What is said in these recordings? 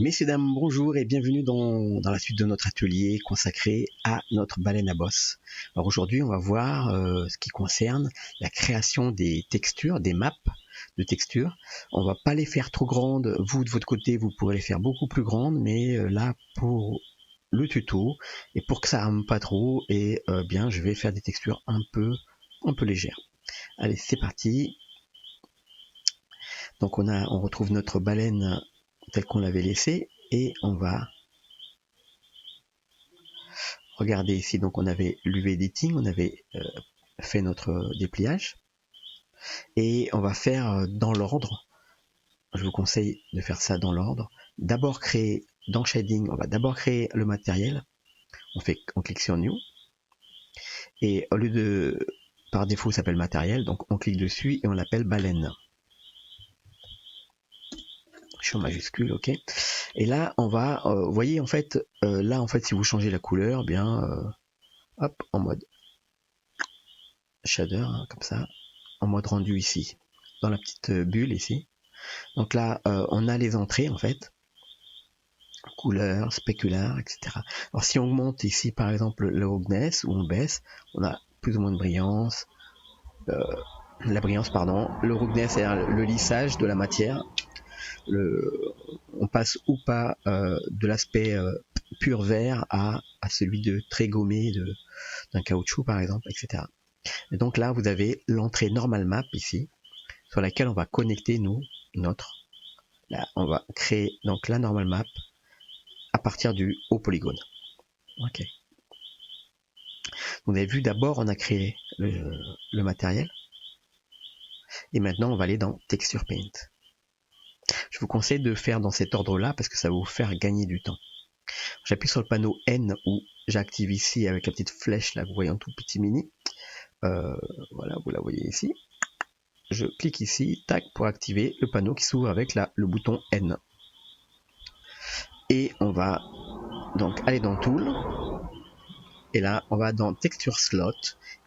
Messieurs, dames, bonjour et bienvenue dans la suite de notre atelier consacré à notre baleine à bosse. Alors aujourd'hui, on va voir ce qui concerne la création des textures, des maps de textures. On va pas les faire trop grandes. Vous, de votre côté, vous pourrez les faire beaucoup plus grandes, mais là, pour le tuto, et pour que ça rame pas trop, et bien, je vais faire des textures un peu légères. Allez, c'est parti. Donc on retrouve notre baleine telle qu'on l'avait laissée et on va regarder ici. Donc on avait l'UV editing, on avait fait notre dépliage et on va faire dans l'ordre. Je vous conseille de faire ça dans l'ordre. D'abord créer dans shading, on va d'abord créer le matériel. On clique sur new et au lieu de par défaut ça s'appelle matériel, donc on clique dessus et on l'appelle baleine. Je suis en majuscule, ok. Et là, on va, vous voyez en fait, là en fait, si vous changez la couleur, bien, hop, en mode shader, hein, comme ça, en mode rendu ici, dans la petite bulle ici. Donc là, on a les entrées en fait, couleur, spécular, etc. Alors si on augmente ici, par exemple, le roughness ou on baisse, on a plus ou moins de brillance, la brillance, pardon, le roughness, c'est-à-dire le lissage de la matière. On passe ou pas de l'aspect pur vert à celui de très gommé d'un caoutchouc par exemple, etc. Et donc là vous avez l'entrée normal map ici, sur laquelle on va connecter là, on va créer donc la normal map à partir du haut polygone. Ok. Vous avez vu, d'abord on a créé le matériel et maintenant on va aller dans Texture Paint. Je vous conseille de faire dans cet ordre là parce que ça va vous faire gagner du temps. J'appuie sur le panneau N ou j'active ici avec la petite flèche là, vous voyez en tout petit mini. Voilà, vous la voyez ici. Je clique ici, tac, pour activer le panneau qui s'ouvre avec le bouton N. Et on va donc aller dans Tool. Et là, on va dans Texture Slot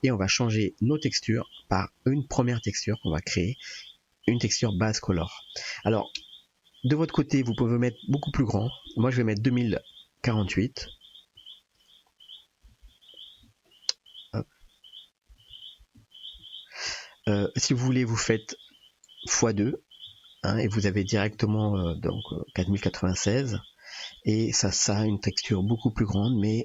et on va changer nos textures par une première texture qu'on va créer, une texture base color. Alors, de votre côté, vous pouvez mettre beaucoup plus grand. Moi, je vais mettre 2048. Si vous voulez, vous faites x2 hein, et vous avez directement donc 4096 et ça a une texture beaucoup plus grande, mais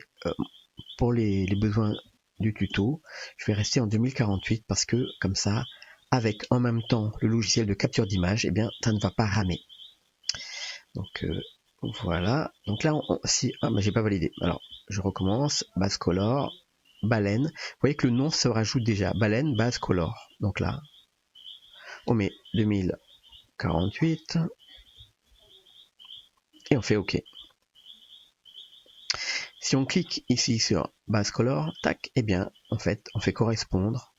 pour les besoins du tuto, je vais rester en 2048 parce que comme ça, avec en même temps le logiciel de capture d'image, eh bien, ça ne va pas ramer. Donc voilà. Donc là, j'ai pas validé. Alors, je recommence. Base color, baleine. Vous voyez que le nom se rajoute déjà. Baleine, base color. Donc là, on met 2048 et on fait OK. Si on clique ici sur base color, tac, eh bien, en fait, on fait correspondre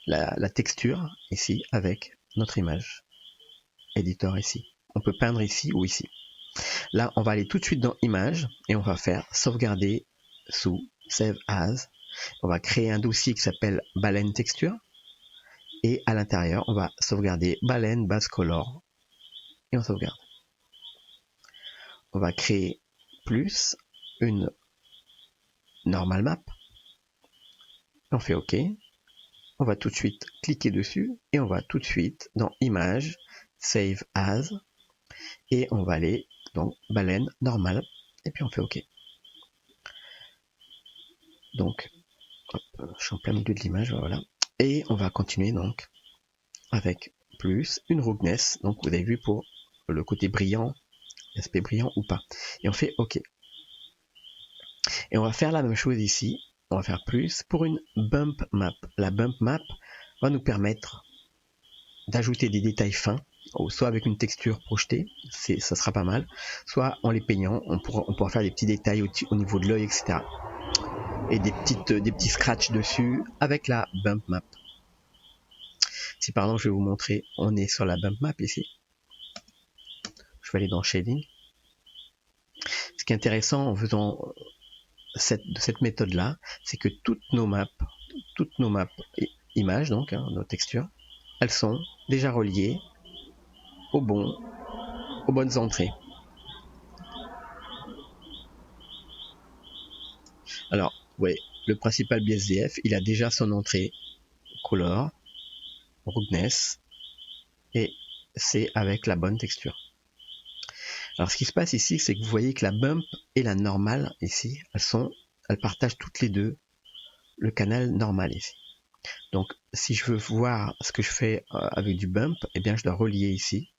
la texture ici avec notre image. Éditeur ici. On peut peindre ici ou ici. Là, on va aller tout de suite dans Image et on va faire sauvegarder sous Save As. On va créer un dossier qui s'appelle Baleine Texture et à l'intérieur, on va sauvegarder Baleine Base Color et on sauvegarde. On va créer plus une normal map. On fait OK. On va tout de suite cliquer dessus et on va tout de suite dans Image, Save As et on va aller dans Baleine Normal et puis on fait OK. Donc, hop, je suis en plein milieu de l'image, voilà. Et on va continuer donc avec plus une roughness. Donc vous avez vu pour le côté brillant, l'aspect brillant ou pas. Et on fait OK. Et on va faire la même chose ici. On va faire plus pour une bump map. La bump map va nous permettre d'ajouter des détails fins, soit avec une texture projetée, ça sera pas mal, soit en les peignant, on pourra faire des petits détails au niveau de l'œil, etc. Et des petits scratchs dessus avec la bump map. Si par exemple je vais vous montrer, on est sur la bump map ici. Je vais aller dans Shading. Ce qui est intéressant en faisant cette méthode-là, c'est que toutes nos maps images, donc nos textures, elles sont déjà reliées au bon aux bonnes entrées. Alors, ouais, le principal BSDF, il a déjà son entrée color, roughness, et c'est avec la bonne texture. Alors, ce qui se passe ici, c'est que vous voyez que la bump et la normale ici, elles partagent toutes les deux le canal normal ici. Donc, si je veux voir ce que je fais avec du bump, eh bien, je dois relier ici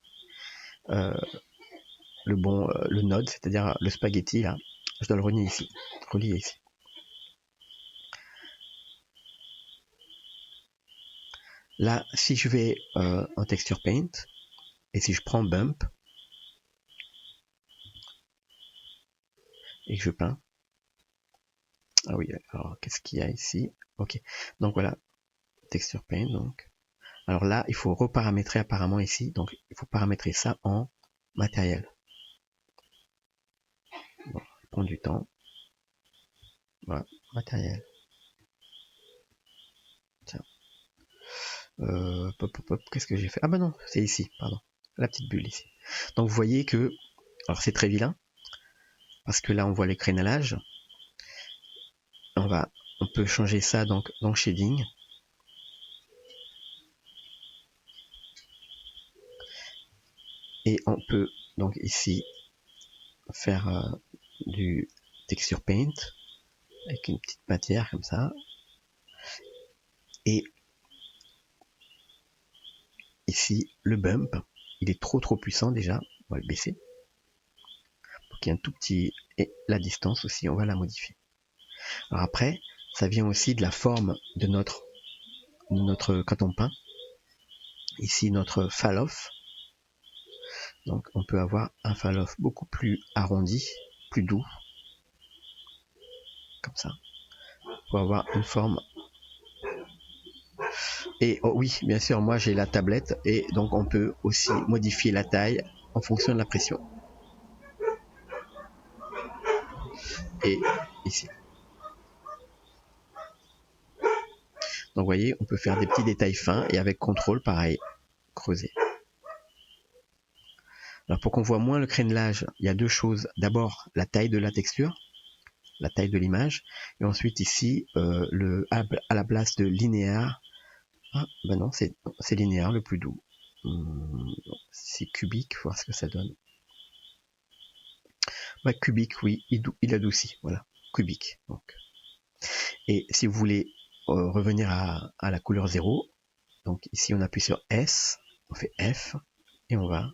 le node, c'est-à-dire le spaghetti là. Je dois le relier ici. Là, si je vais en Texture Paint, et si je prends Bump, et que je peins, ah oui, alors qu'est-ce qu'il y a ici? Ok, donc voilà, Texture Paint, donc. Alors là, il faut reparamétrer apparemment ici, donc il faut paramétrer ça en matériel. Bon, ça prend du temps. Voilà, matériel. Tiens. Qu'est-ce que j'ai fait? Ah bah non, c'est ici, pardon. La petite bulle ici. Donc vous voyez que, alors c'est très vilain, parce que là on voit les crénellages. On peut changer ça donc dans Shading. Et on peut donc ici faire du Texture Paint avec une petite matière comme ça. Et ici, le bump, il est trop puissant déjà. On va le baisser. Donc il y a un tout petit... Et la distance aussi, on va la modifier. Alors après, ça vient aussi de la forme de notre quand on peint. Ici, notre fall-off. Donc on peut avoir un fall-off beaucoup plus arrondi, plus doux. Comme ça. Pour avoir une forme. Et oh oui, bien sûr, moi j'ai la tablette et donc on peut aussi modifier la taille en fonction de la pression. Et ici. Donc vous voyez, on peut faire des petits détails fins et avec contrôle, pareil, creuser. Alors pour qu'on voit moins le crénelage, il y a deux choses. D'abord, la taille de la texture, la taille de l'image, et ensuite ici, à la place de linéaire, ah ben non, c'est linéaire le plus doux. C'est cubique, voir ce que ça donne. Ouais, cubique, oui, il adoucit, voilà, cubique. Donc. Et si vous voulez revenir à la couleur 0, donc ici on appuie sur S, on fait F, et on va.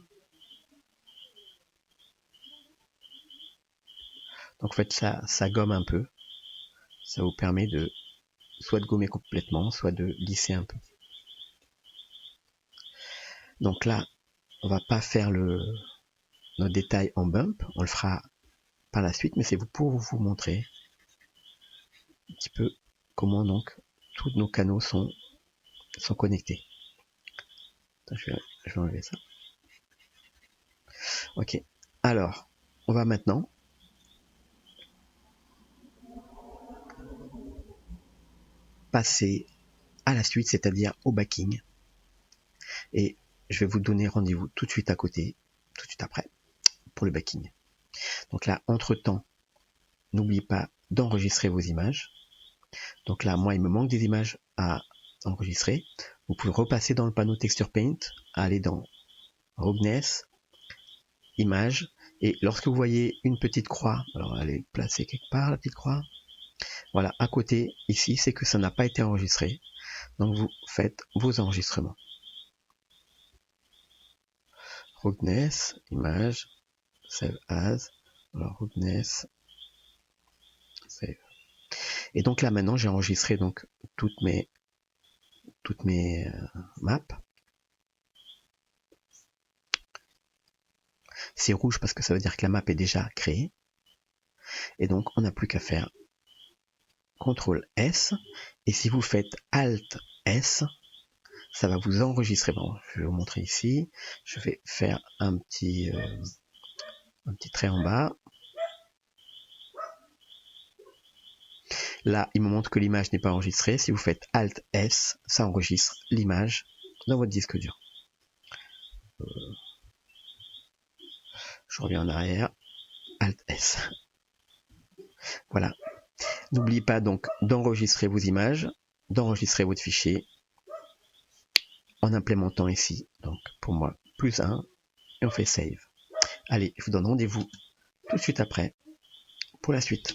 Donc en fait ça gomme un peu, ça vous permet de soit de gommer complètement, soit de lisser un peu. Donc là, on va pas faire notre détail en bump, on le fera par la suite, mais c'est pour vous montrer un petit peu comment donc tous nos canaux sont connectés. Je vais enlever ça. Ok, alors on va maintenant passer à la suite, c'est-à-dire au backing. Et je vais vous donner rendez-vous tout de suite à côté, tout de suite après, pour le backing. Donc là, entre-temps, n'oubliez pas d'enregistrer vos images. Donc là, moi, il me manque des images à enregistrer. Vous pouvez repasser dans le panneau Texture Paint, aller dans Roughness, Images, et lorsque vous voyez une petite croix, alors elle est placée quelque part, la petite croix, voilà, à côté, ici, c'est que ça n'a pas été enregistré. Donc vous faites vos enregistrements. Roughness, Images, Save As, alors Roughness, Save. Et donc là maintenant j'ai enregistré donc toutes mes maps. C'est rouge parce que ça veut dire que la map est déjà créée. Et donc on n'a plus qu'à faire CTRL S. Et si vous faites ALT S, ça va vous enregistrer. Bon, je vais vous montrer ici. Je vais faire un petit trait en bas. Là, il me montre que l'image n'est pas enregistrée. Si vous faites ALT S, ça enregistre l'image dans votre disque dur. Je reviens en arrière. Alt S. Voilà. N'oubliez pas donc d'enregistrer vos images, d'enregistrer votre fichier en implémentant ici, donc pour moi, +1, et on fait Save. Allez, je vous donne rendez-vous tout de suite après pour la suite.